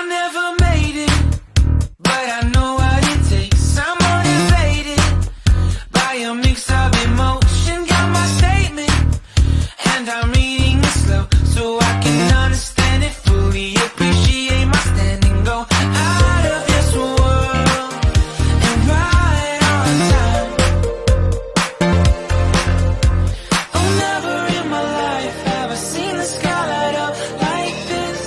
never made it, but I know what it takes. I'm motivated by a mix of emotion. Got my statement, and I'm reading it slow so I can understand it fully. Appreciate my standing, go out of this world and right on time. Oh, never in my life have I seen the sky light up like this.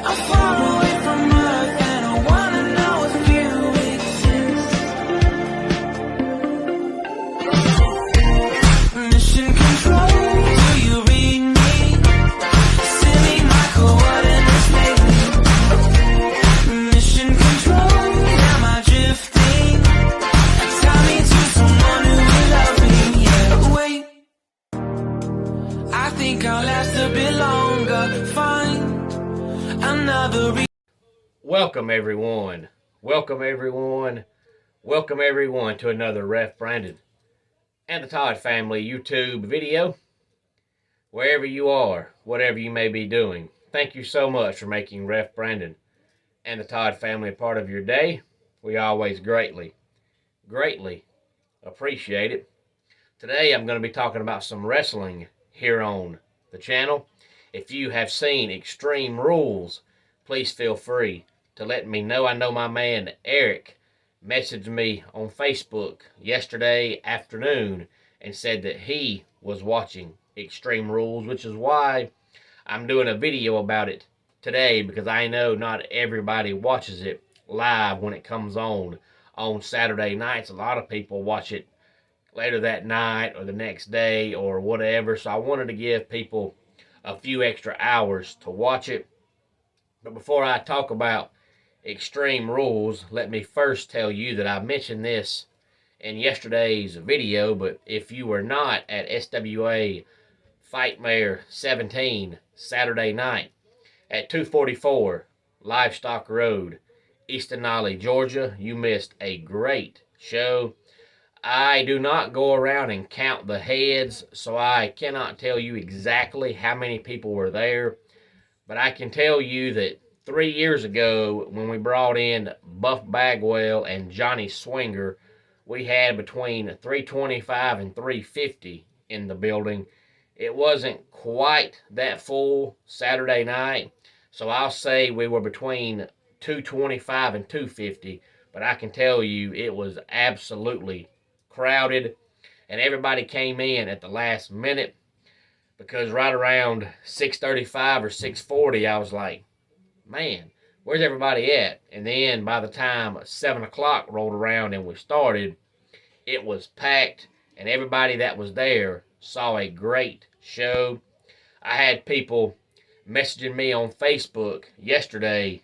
I'm far away from Earth and I wanna know if you exist. Mission control, do you read me? Send me my coordinates lately. Mission control, am I drifting? Tie me to someone who will love me, yeah. Wait, I think I'll last a bit longer. Find another reason. Welcome everyone. Welcome everyone. Welcome everyone to another Ref Brandon and the Todd Family YouTube video. Wherever you are, whatever you may be doing, thank you so much for making Ref Brandon and the Todd Family a part of your day. We always greatly appreciate it. Today I'm going to be talking about some wrestling here on the channel. If you have seen Extreme Rules, please feel free to let me know. I know my man Eric messaged me on Facebook yesterday afternoon and said that he was watching Extreme Rules, which is why I'm doing a video about it today, because I know not everybody watches it live when it comes on Saturday nights. A lot of people watch it later that night or the next day or whatever, so I wanted to give people a few extra hours to watch it. But before I talk about Extreme Rules, let me first tell you that I mentioned this in yesterday's video, but if you were not at SWA Fightmare 17 Saturday night at 244 Livestock Road, East Denali, Georgia, you missed a great show. I do not go around and count the heads, so I cannot tell you exactly how many people were there. But I can tell you that 3 years ago, when we brought in Buff Bagwell and Johnny Swinger, we had between 325 and 350 in the building. It wasn't quite that full Saturday night, so I'll say we were between 225 and 250. But I can tell you it was absolutely crowded, and everybody came in at the last minute, because right around 6:35 or 6:40 I was like, man, where's everybody at? And then by the time 7 o'clock rolled around and we started, it was packed, and everybody that was there saw a great show. I had people messaging me on Facebook yesterday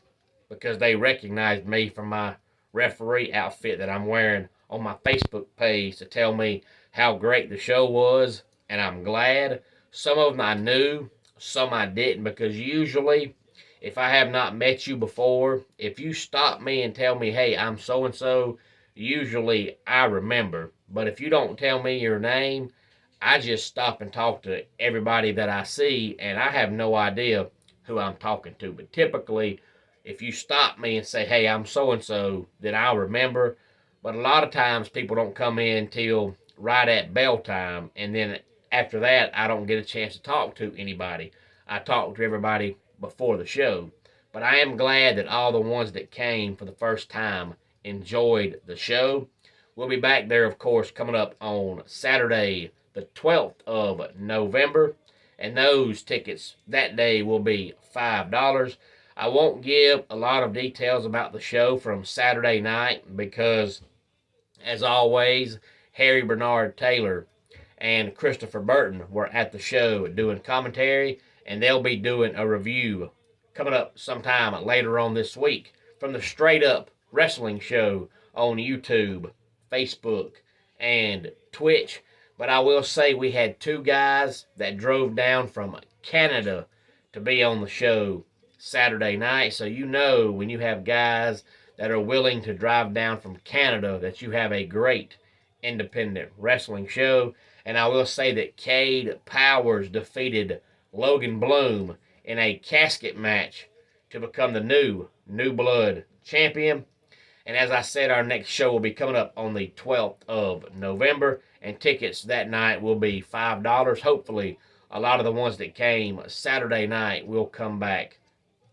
because they recognized me from my referee outfit that I'm wearing on my Facebook page to tell me how great the show was, and I'm glad. Some of them I knew, some I didn't, because usually if I have not met you before, if you stop me and tell me, hey, I'm so-and-so, usually I remember. But if you don't tell me your name, I just stop and talk to everybody that I see, and I have no idea who I'm talking to. But typically, if you stop me and say, hey, I'm so-and-so, then I'll remember. But a lot of times people don't come in till right at bell time, and then after that, I don't get a chance to talk to anybody. I talk to everybody before the show. But I am glad that all the ones that came for the first time enjoyed the show. We'll be back there, of course, coming up on Saturday, the 12th of November. And those tickets that day will be $5. I won't give a lot of details about the show from Saturday night because, as always, Harry Bernard Taylor and Christopher Burton were at the show doing commentary, and they'll be doing a review coming up sometime later on this week from the Straight Up Wrestling Show on YouTube, Facebook, and Twitch. But I will say we had two guys that drove down from Canada to be on the show Saturday night. So you know when you have guys that are willing to drive down from Canada that you have a great independent wrestling show. And I will say that Cade Powers defeated Logan Bloom in a casket match to become the New Blood champion. And as I said, our next show will be coming up on the 12th of November, and tickets that night will be $5. Hopefully, a lot of the ones that came Saturday night will come back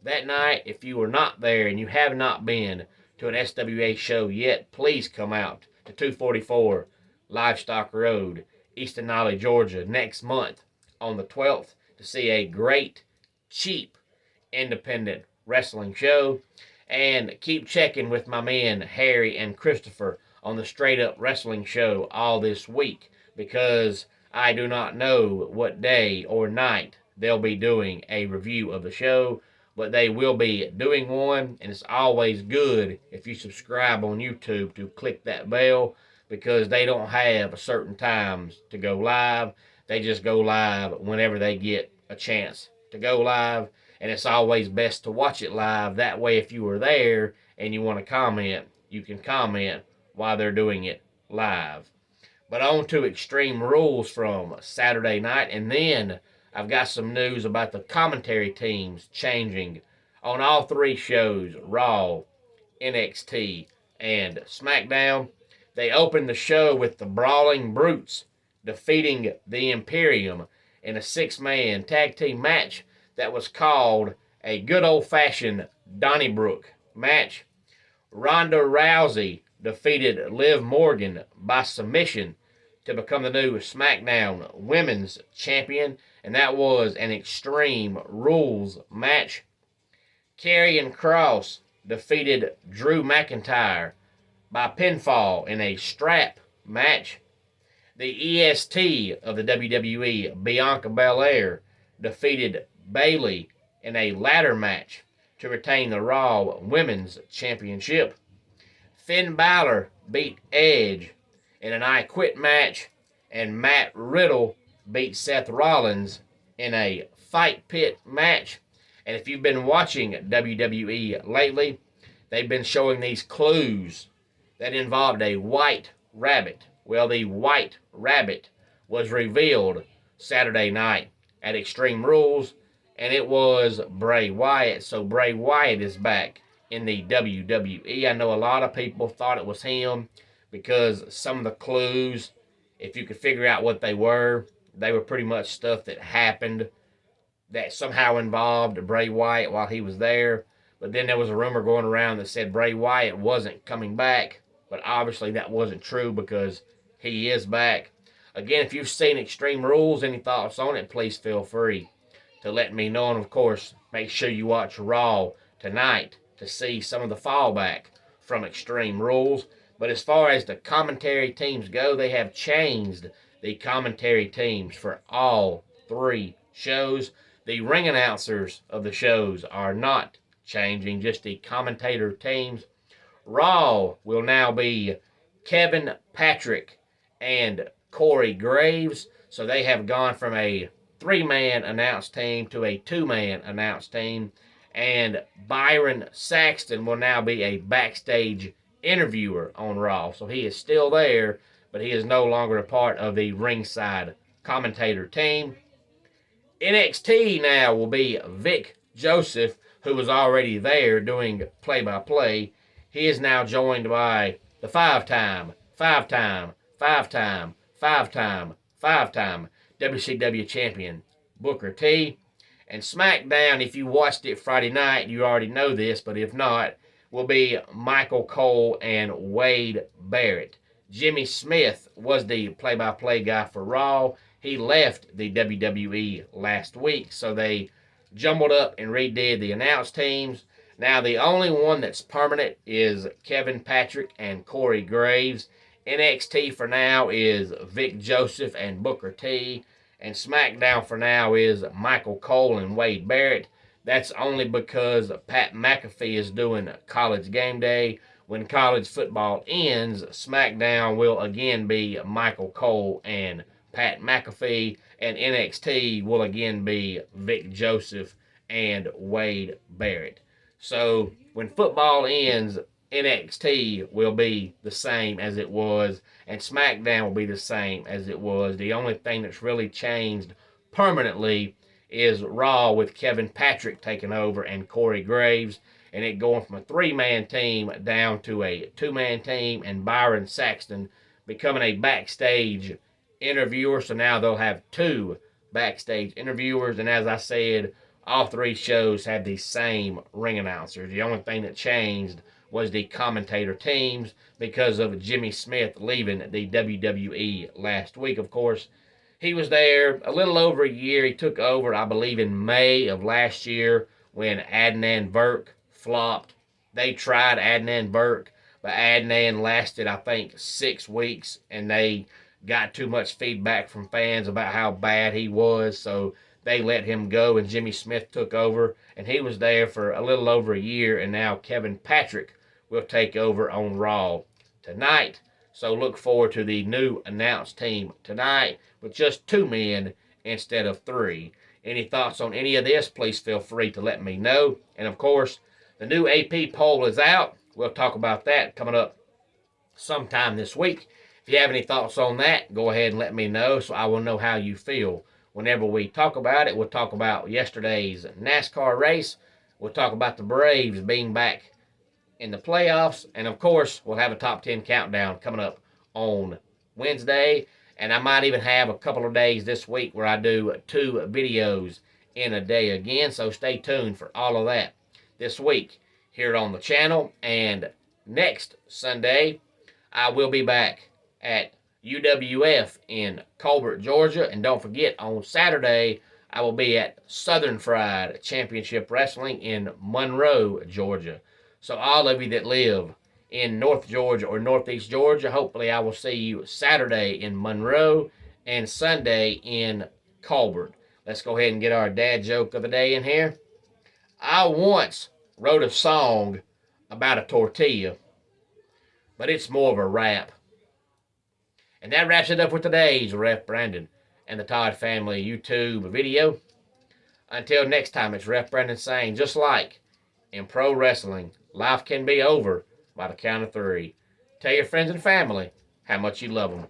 that night. If you were not there and you have not been to an SWA show yet, please come out to 244 Livestock Road, East Denali, Georgia, next month on the 12th to see a great, cheap, independent wrestling show. And keep checking with my men Harry and Christopher on the Straight Up Wrestling Show all this week, because I do not know what day or night they'll be doing a review of the show, but they will be doing one. And it's always good if you subscribe on YouTube to click that bell, because they don't have certain times to go live. They just go live whenever they get a chance to go live. And it's always best to watch it live. That way, if you were there and you want to comment, you can comment while they're doing it live. But on to Extreme Rules from Saturday night. And then I've got some news about the commentary teams changing on all three shows, Raw, NXT, and SmackDown. They opened the show with the Brawling Brutes defeating the Imperium in a six-man tag team match that was called a good old-fashioned Donnybrook match. Ronda Rousey defeated Liv Morgan by submission to become the new SmackDown Women's Champion, and that was an Extreme Rules match. Karrion Kross defeated Drew McIntyre by pinfall in a strap match. The EST of the WWE, Bianca Belair, defeated Bayley in a ladder match to retain the Raw Women's Championship. Finn Balor beat Edge in an I Quit match, and Matt Riddle beat Seth Rollins in a Fight Pit match. And if you've been watching WWE lately, they've been showing these clues that involved a white rabbit. Well, the white rabbit was revealed Saturday night at Extreme Rules, and it was Bray Wyatt. So Bray Wyatt is back in the WWE. I know a lot of people thought it was him because some of the clues, if you could figure out what they were pretty much stuff that happened that somehow involved Bray Wyatt while he was there. But then there was a rumor going around that said Bray Wyatt wasn't coming back, but obviously that wasn't true because he is back. Again, if you've seen Extreme Rules, any thoughts on it, please feel free to let me know. And of course, make sure you watch Raw tonight to see some of the fallback from Extreme Rules. But as far as the commentary teams go, they have changed the commentary teams for all three shows. The ring announcers of the shows are not changing, just the commentator teams. Raw will now be Kevin Patrick and Corey Graves. So they have gone from a three-man announced team to a two-man announced team. And Byron Saxton will now be a backstage interviewer on Raw. So he is still there, but he is no longer a part of the ringside commentator team. NXT now will be Vic Joseph, who was already there doing play-by-play. He is now joined by the five-time WCW champion Booker T. And SmackDown, if you watched it Friday night, you already know this, but if not, will be Michael Cole and Wade Barrett. Jimmy Smith was the play-by-play guy for Raw. He left the WWE last week, so they jumbled up and redid the announced teams. Now, the only one that's permanent is Kevin Patrick and Corey Graves. NXT for now is Vic Joseph and Booker T. And SmackDown for now is Michael Cole and Wade Barrett. That's only because Pat McAfee is doing College Game Day. When college football ends, SmackDown will again be Michael Cole and Pat McAfee. And NXT will again be Vic Joseph and Wade Barrett. So when football ends, NXT will be the same as it was, and SmackDown will be the same as it was. The only thing that's really changed permanently is Raw with Kevin Patrick taking over and Corey Graves, and it going from a 3-man team down to a 2-man team, and Byron Saxton becoming a backstage interviewer. So now they'll have 2 backstage interviewers, and as I said, all 3 shows had the same ring announcers. The only thing that changed was the commentator teams because of Jimmy Smith leaving the WWE last week. Of course, he was there a little over a year. He took over, I believe, in May of last year when Adnan Virk flopped. They tried Adnan Virk, but Adnan lasted, I think, 6 weeks, and they got too much feedback from fans about how bad he was, so they let him go, and Jimmy Smith took over, and he was there for a little over a year, and now Kevin Patrick will take over on Raw tonight. So look forward to the new announced team tonight with just 2 men instead of 3. Any thoughts on any of this, please feel free to let me know. And of course, the new AP poll is out. We'll talk about that coming up sometime this week. If you have any thoughts on that, go ahead and let me know so I will know how you feel. Whenever we talk about it, we'll talk about yesterday's NASCAR race. We'll talk about the Braves being back in the playoffs. And of course, we'll have a top 10 countdown coming up on Wednesday. And I might even have a couple of days this week where I do 2 videos in a day again. So stay tuned for all of that this week here on the channel. And next Sunday, I will be back at UWF in Colbert, Georgia. And don't forget, on Saturday, I will be at Southern Fried Championship Wrestling in Monroe, Georgia. So all of you that live in North Georgia or Northeast Georgia, hopefully I will see you Saturday in Monroe and Sunday in Colbert. Let's go ahead and get our dad joke of the day in here. I once wrote a song about a tortilla, but it's more of a rap. And that wraps it up for today's Ref Brandon and the Todd Family YouTube video. Until next time, it's Ref Brandon saying, just like in pro wrestling, life can be over by the count of 3. Tell your friends and family how much you love them.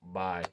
Bye.